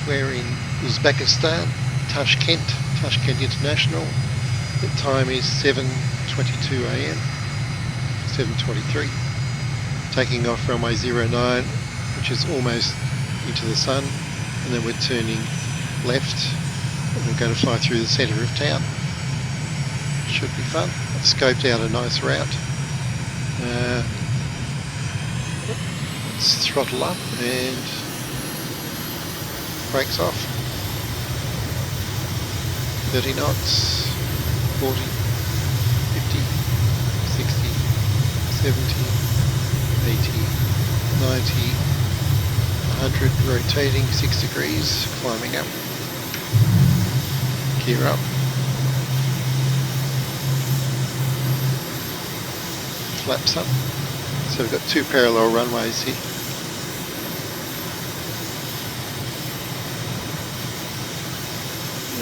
We're in Uzbekistan, Tashkent International. The time is 7:22 AM, 7:23. Taking off runway 09, which is almost into the sun, and then we're turning left and we're going to fly through the centre of town. Should be fun. I've scoped out a nice route. Let's throttle up and brakes off. 30 knots, 40, 50, 60, 70, 80, 90, 100, rotating 6 degrees, climbing up. Gear up. Flaps up. So we've got 2 parallel runways here.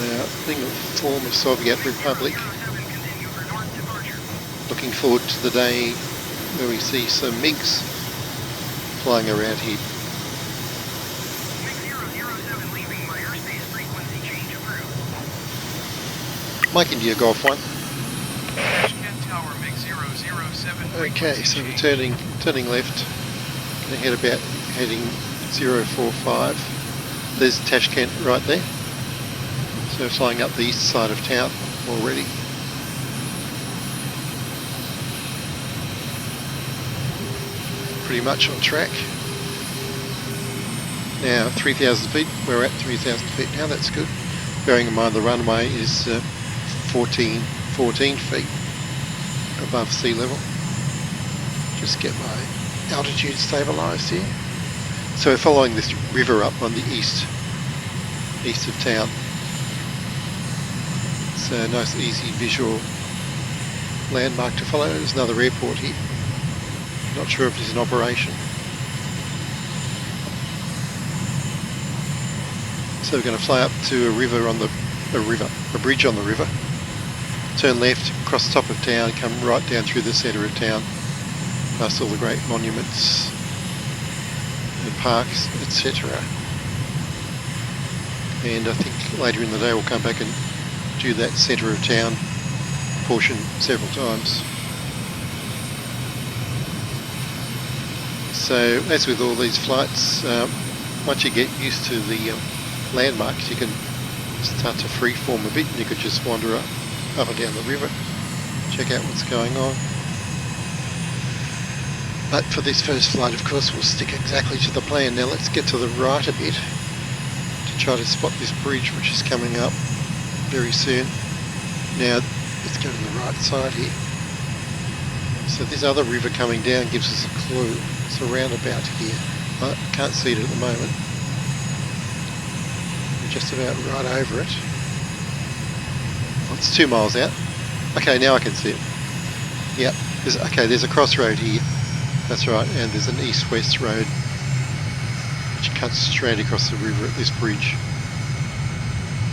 Now, being a former Soviet Republic, looking forward to the day where we see some MiGs flying around here. Mike India Golf 1. Okay, so we're turning left. Going to heading 045. There's Tashkent right there. So flying up the east side of town already. Pretty much on track. Now 3,000 feet. We're at 3,000 feet now. That's good. Bearing in mind the runway is 14 feet above sea level. Just get my altitude stabilised here. So we're following this river up on the east of town. It's a nice easy visual landmark to follow. There's another airport here. Not sure if it's in operation. So we're going to fly up to a bridge on the river. Turn left, across the top of town, come right down through the centre of town, past all the great monuments and parks, etc. And I think later in the day we'll come back and do that centre of town portion several times. So as with all these flights, once you get used to the landmarks, you can start to freeform a bit and you could just wander up and down the river, check out what's going on. But for this first flight, of course, we'll stick exactly to the plan. Now let's get to the right a bit to try to spot this bridge which is coming up very soon. Now let's go to the right side here. So this other river coming down gives us a clue. It's around about here. I can't see it at the moment. We're just about right over it. Oh, it's 2 miles out. Okay, now I can see it. Yep. There's a crossroad here. That's right, and there's an east-west road which cuts straight across the river at this bridge.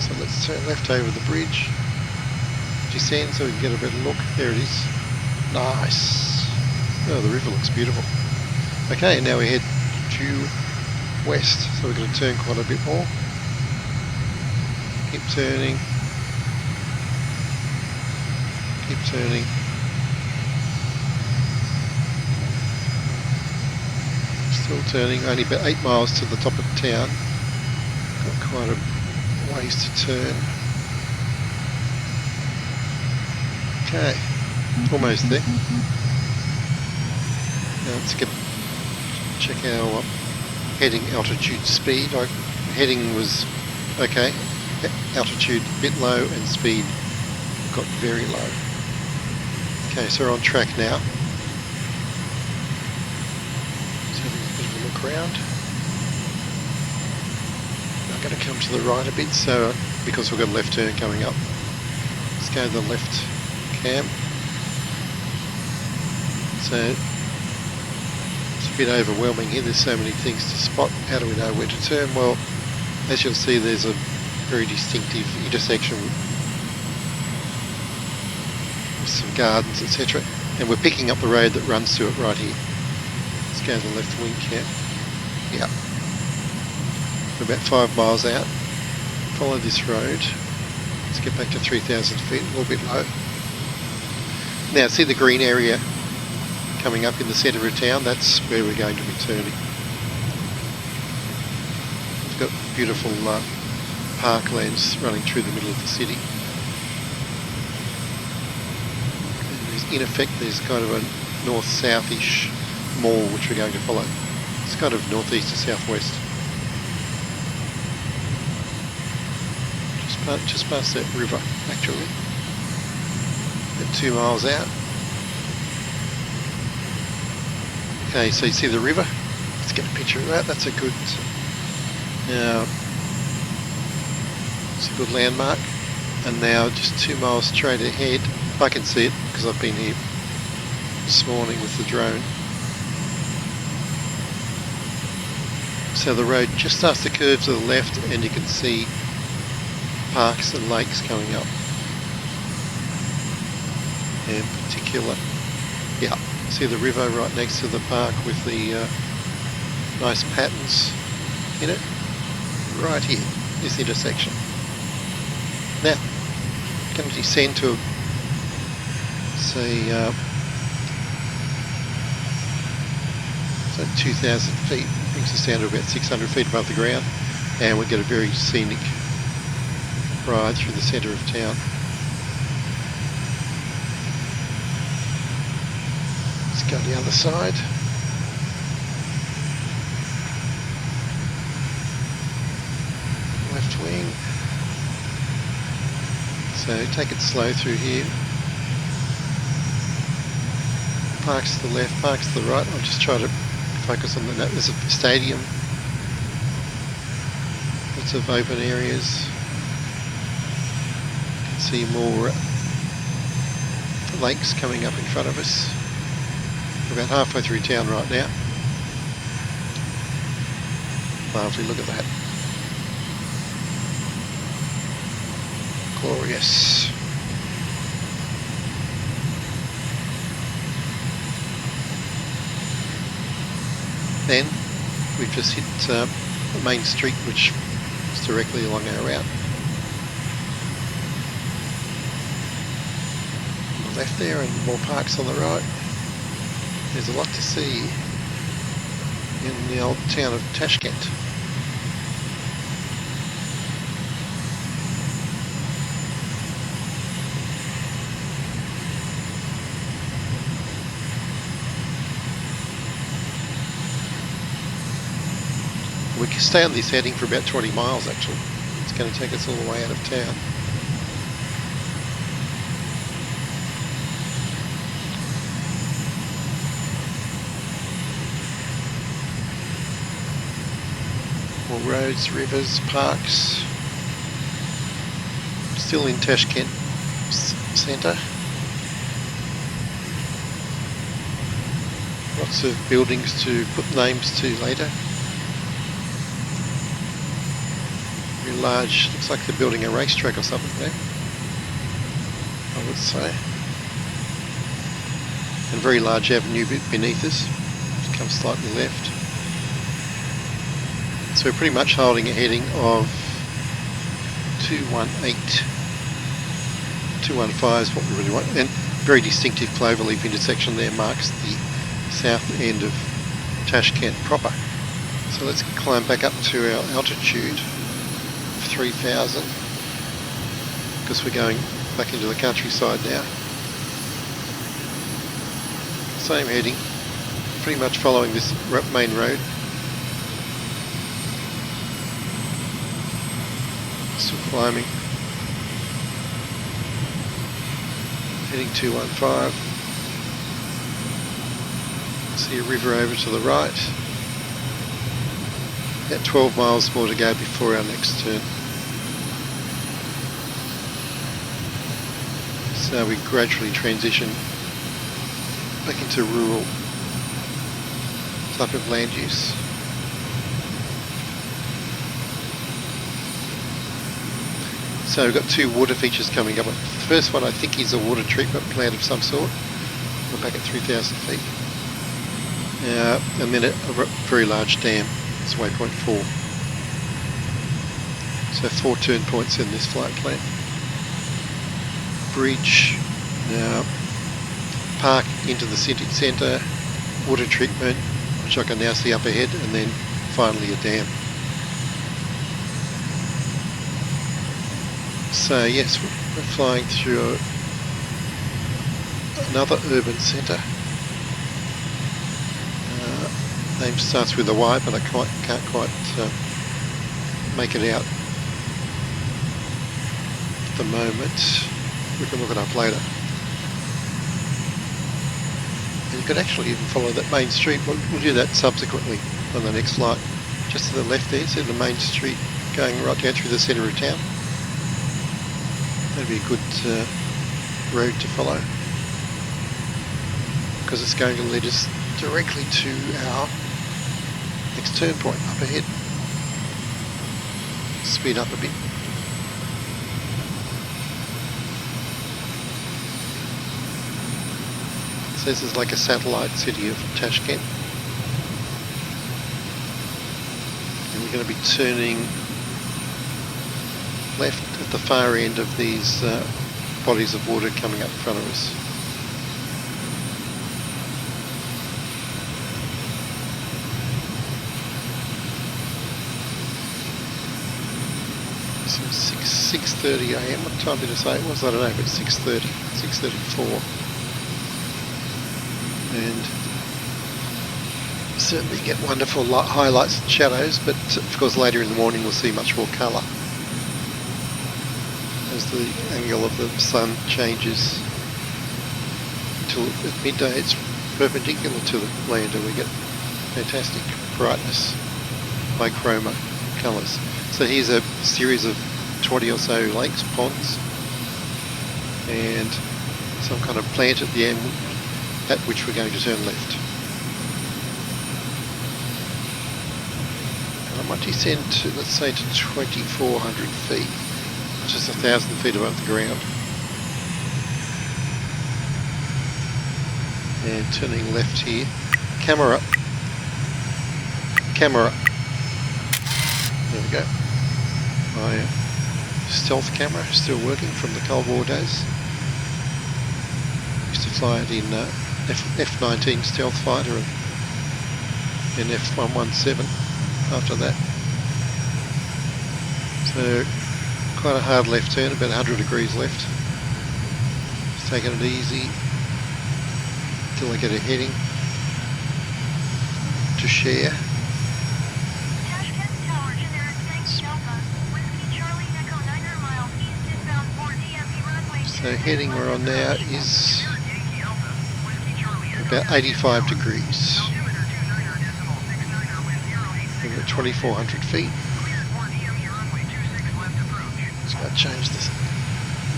So let's turn left over the bridge, descend so we can get a better look. There it is. Nice. Oh, the river looks beautiful. Okay, now we head due west, so we're going to turn quite a bit more. Keep turning. Keep turning. Still turning, only about 8 miles to the top of town. Got quite a ways to turn. Okay, almost there. Now let's check our heading altitude speed. Heading was okay, altitude a bit low and speed got very low. Okay, so we're on track now. Around. I'm going to come to the right a bit, so because we've got a left turn coming up. Let's go to the left cam. So it's a bit overwhelming here. There's so many things to spot. How do we know where to turn? Well, as you'll see, there's a very distinctive intersection with some gardens, etc. And we're picking up the road that runs to it right here. Let's go to the left wing here. Yeah. We're about 5 miles out. Follow this road. Let's get back to 3,000 feet, a little bit low. Now see the green area coming up in the centre of town? That's where we're going to be turning. We've got beautiful parklands running through the middle of the city. And in effect there's kind of a north-south-ish mall which we're going to follow. It's kind of northeast to southwest. Just past that river, actually. At 2 miles out. Okay, so you see the river. Let's get a picture of that. That's a good. Now, it's a good landmark. And now, just 2 miles straight ahead, I can see it because I've been here this morning with the drone. So the road just starts to curve to the left, and you can see parks and lakes coming up. In particular, yeah, see the river right next to the park with the nice patterns in it, right here, this intersection. Now, going to descend to, say, so 2,000 feet, brings us down to about 600 feet above the ground, and we get a very scenic ride through the centre of town. Let's go the other side. Left wing. So take it slow through here. Parks to the left, parks to the right. I'll just try to focus on the note. There's a stadium. Lots of open areas. See more lakes coming up in front of us. We're about halfway through town right now. Lovely, look at that. Glorious. Then we've just hit the main street which is directly along our route. Left there and more parks on the right. There's a lot to see in the old town of Tashkent. We can stay on this heading for about 20 miles actually. It's going to take us all the way out of town. More roads, rivers, parks. Still in Tashkent centre. Lots of buildings to put names to later. Very large, looks like they're building a racetrack or something there, I would say. And very large avenue beneath us. Just come slightly left. So we're pretty much holding a heading of 218. 215 is what we really want. And very distinctive cloverleaf intersection there marks the south end of Tashkent proper. So let's climb back up to our altitude of 3,000 because we're going back into the countryside now. Same heading, pretty much following this main road. Still climbing. Heading 215. See a river over to the right. About 12 miles more to go before our next turn. So we gradually transition back into rural type of land use. So we've got two water features coming up. The first one I think is a water treatment plant of some sort. We're back at 3,000 feet. And then a very large dam. It's waypoint 4. So 4 turn points in this flight plan. Bridge, now park into the city centre, water treatment, which I can now see up ahead, and then finally a dam. So yes, we're flying through another urban centre. Name starts with a Y, but I can't quite make it out at the moment. We can look it up later. And you can actually even follow that main street. We'll do that subsequently on the next flight. Just to the left there, see the main street going right down through the centre of town. That'd be a good road to follow, because it's going to lead us directly to our next turn point up ahead. Speed up a bit. So this is like a satellite city of Tashkent. And we're going to be turning left at the far end of these bodies of water coming up in front of us. So 6:30 AM. What time did I say it was? I don't know, but 6:30, 6:34. And certainly get wonderful highlights and shadows, but of course later in the morning we'll see much more colour as the angle of the sun changes till at midday it's perpendicular to the land and we get fantastic brightness, high chroma colours. So here's a series of 20 or so lakes, ponds, and some kind of plant at the end at which we're going to turn left. And I might descend to, let's say, to 2,400 feet, which is 1,000 feet above the ground. And turning left here. Camera. Camera. There we go. My stealth camera still working from the Cold War days. Used to fly it in F-19 stealth fighter and F-117 after that. So quite a hard left turn, about 100 degrees left. Just taking it easy till I get a heading to share. So heading we're on now is about 85 degrees. We're at 2,400 feet. Just going to change this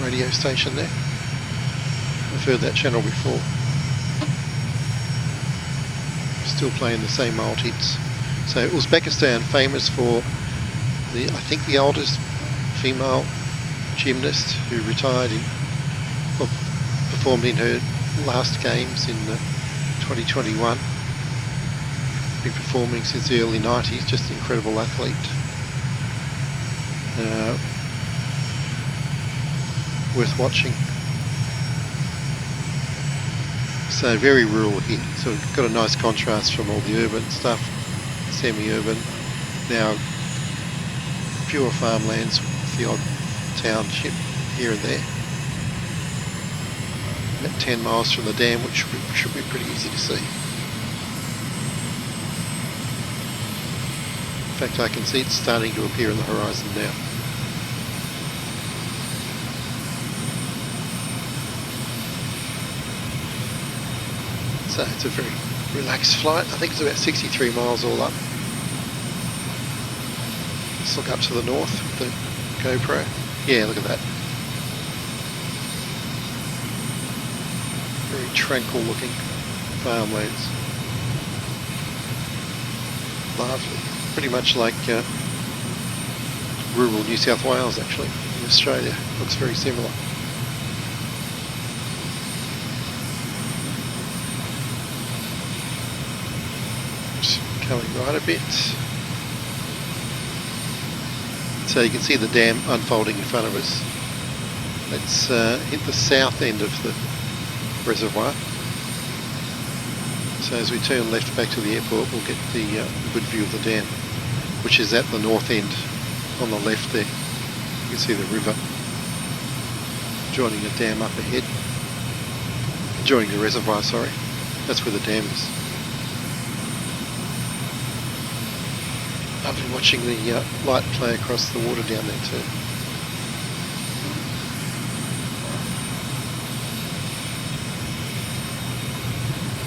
radio station there. I've heard that channel before. Still playing the same old hits. So Uzbekistan, famous for I think the oldest female gymnast who retired performed in her last games in 2021. Been performing since the early 90s, just an incredible athlete. Worth watching. So very rural here, so we've got a nice contrast from all the urban stuff, semi-urban, now pure farmlands with the odd township here and there. About 10 miles from the dam, which should be pretty easy to see. In fact, I can see it's starting to appear on the horizon now. So it's a very relaxed flight. I think it's about 63 miles all up. Let's look up to the north with the GoPro. Yeah, look at that. Very tranquil looking farmlands. Lovely. Pretty much like rural New South Wales actually, in Australia. Looks very similar. Just coming right a bit. So you can see the dam unfolding in front of us. Let's hit the south end of the reservoir. So as we turn left back to the airport, we'll get the good view of the dam, which is at the north end on the left there. You can see the river joining the dam up ahead. Joining the reservoir, sorry. That's where the dam is. I've been watching the light play across the water down there too.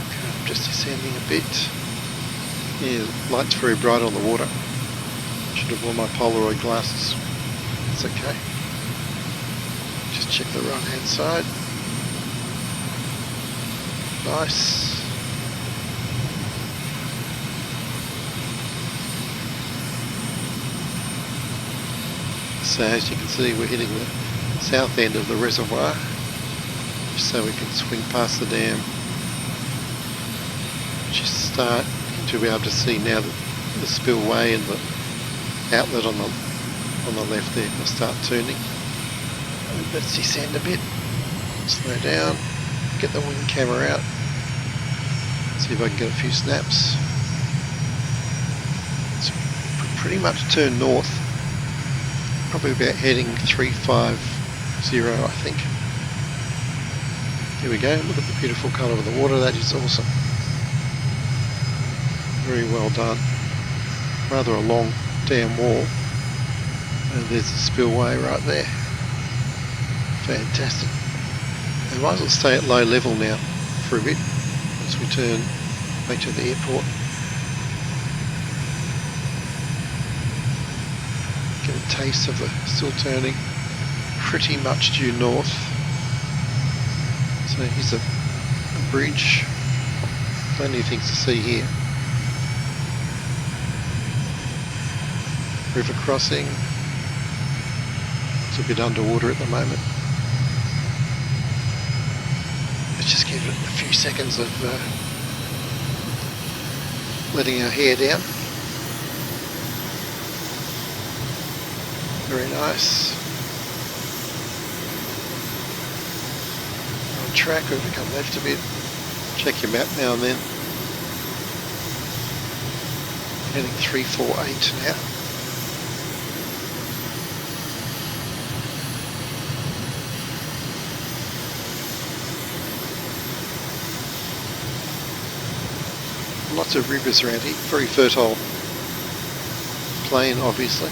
Okay, I'm just descending a bit. Yeah, the light's very bright on the water. Should have worn my Polaroid glasses. It's okay. Just check the right hand side. Nice. So as you can see, we're hitting the south end of the reservoir, just so we can swing past the dam. Just starting to be able to see now the spillway and the outlet on the left there will start turning. And let's descend a bit, slow down, get the wing camera out, see if I can get a few snaps. It's pretty much turned north, probably about heading 350 I think. Here we go, look at the beautiful colour of the water, that is awesome. Very well done. Rather a long dam wall. And there's the spillway right there. Fantastic. We might as well stay at low level now for a bit as we turn back to the airport. Get a taste of the still turning, pretty much due north. So here's a bridge. Plenty of things to see here. River crossing. It's a bit underwater at the moment. Let's just give it a few seconds of letting our hair down. Very nice. On track, we've become left a bit. Check your map now and then. Heading 348 now. Lots of rivers around here, very fertile plain obviously.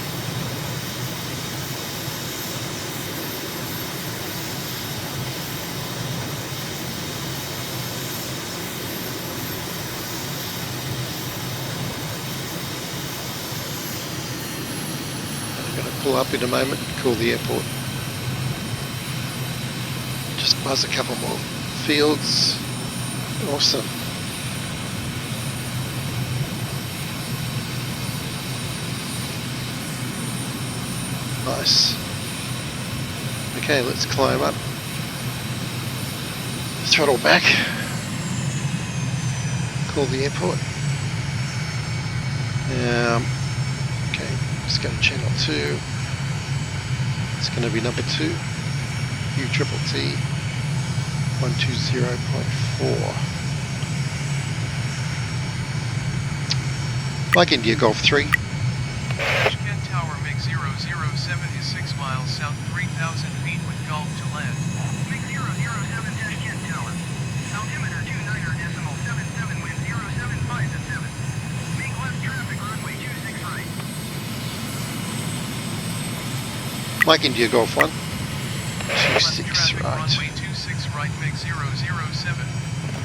I'm going to pull up in a moment and call the airport. Just buzz a couple more fields. Awesome. Nice. Okay, let's climb up. Throttle back. Call the airport. Okay, just go to channel 2. It's going to be number 2. UTTT 120.4. Like India Golf 3. Tashkent Tower MiG-007 is 6 miles south, 3,000 feet with Gulf to land. MiG-007 Tashkent Tower. Altimeter 29.77, wind 075 at 7. Make left traffic, runway 26 right. Like India Golf 1. Left 26 traffic, right. runway 26 right, MiG-007.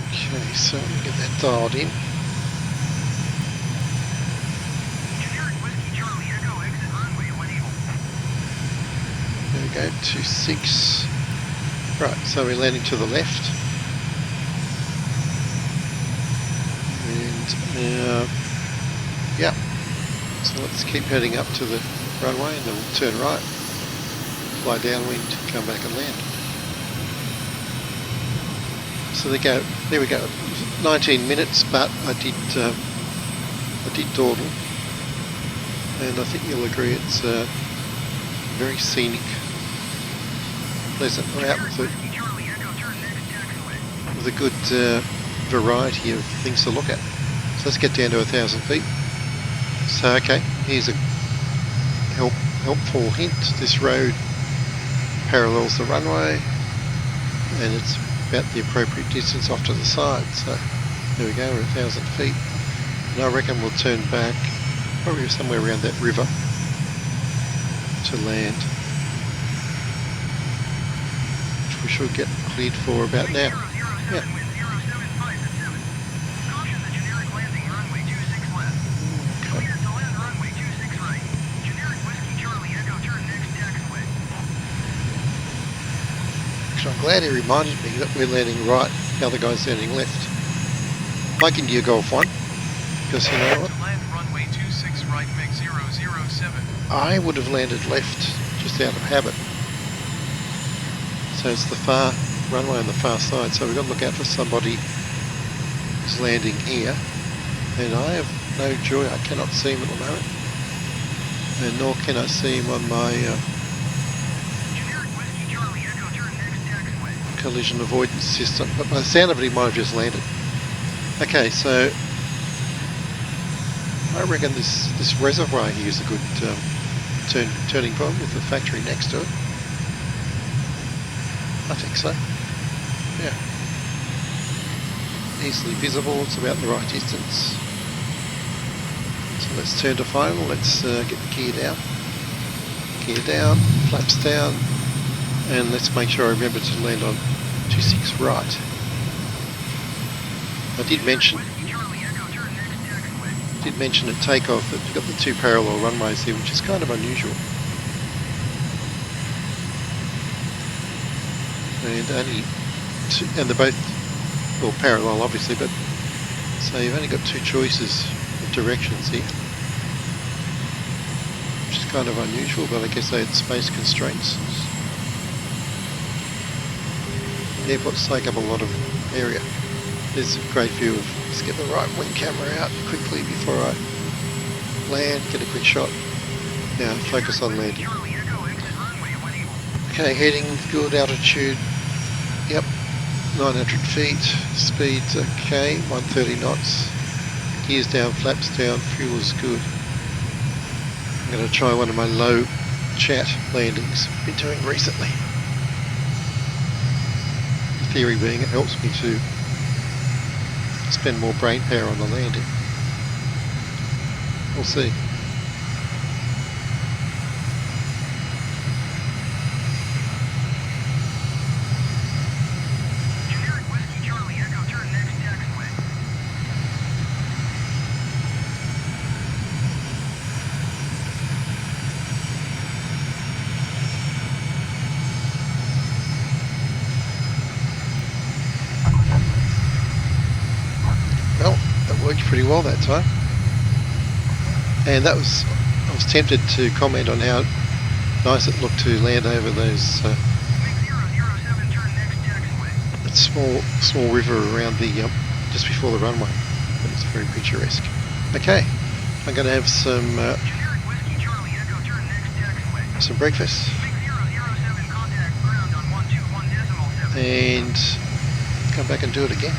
Okay, so we'll get that dialed in. There we go, 26. Right, so we're landing to the left. And yeah. So let's keep heading up to the runway and then we'll turn right, fly downwind, come back and land. So there we go. 19 minutes, but I did dawdle, and I think you'll agree it's very scenic, pleasant route Whiskey Charlie Echo, turn next taxiway. with a good variety of things to look at. So let's get down to 1,000 feet. So okay, here's a helpful hint. This road parallels the runway and it's about the appropriate distance off to the side. So there we go, we're 1,000 feet. And I reckon we'll turn back probably somewhere around that river to land, which we should get cleared for about now. Yeah. Wind 075 at 7. Caution the generic landing runway 26 left. Clear to land runway 26 right. Generic Whiskey Charlie Echo, turn next taxiway. Actually, I'm glad he reminded me that we're landing right, the other guy's landing left. Like India Golf 1, because you know what? To land runway 26 right, MiG 007. I would have landed left just out of habit. So it's the far runway on the far side, so we've got to look out for somebody who's landing here. And I have no joy, I cannot see him at the moment. And nor can I see him on my Generic Whiskey Charlie Echo, turn next taxiway. collision avoidance system. But by the sound of it, he might have just landed. Okay, so I reckon this reservoir here is a good turning point with the factory next to it. I think so. Yeah. Easily visible, it's about the right distance. So let's turn to final, let's get the gear down. Gear down, flaps down, and let's make sure I remember to land on 26 right. I did mention Whiskey Charlie Echo, turn next taxiway. at takeoff that you've got the two parallel runways here, which is kind of unusual. And only two, and they're both, well, parallel obviously, but so you've only got two choices of directions here, which is kind of unusual, but I guess they had space constraints. The airports take up a lot of area. There's a great view of, let's get the right wing camera out quickly before I land, get a quick shot. Now focus on landing. Charlie Echo, exit runway when able. Okay, heading good, altitude, yep, 900 feet, speed's okay, 130 knots, gears down, flaps down, fuel is good. I'm going to try one of my low chat landings I've been doing recently. The theory being it helps me to spend more brain power on the landing. We'll see. Generic Whiskey Charlie Echo, turn next taxiway. Well, that worked pretty well that time. And that was, I was tempted to comment on how nice it looked to land over those MiG 007, turn next taxiway. that small river around the just before the runway. But it's very picturesque. Okay, I'm going to have some Generic Whiskey Charlie Echo, turn next taxiway. breakfast MiG 007, contact ground on 121.7. and come back and do it again.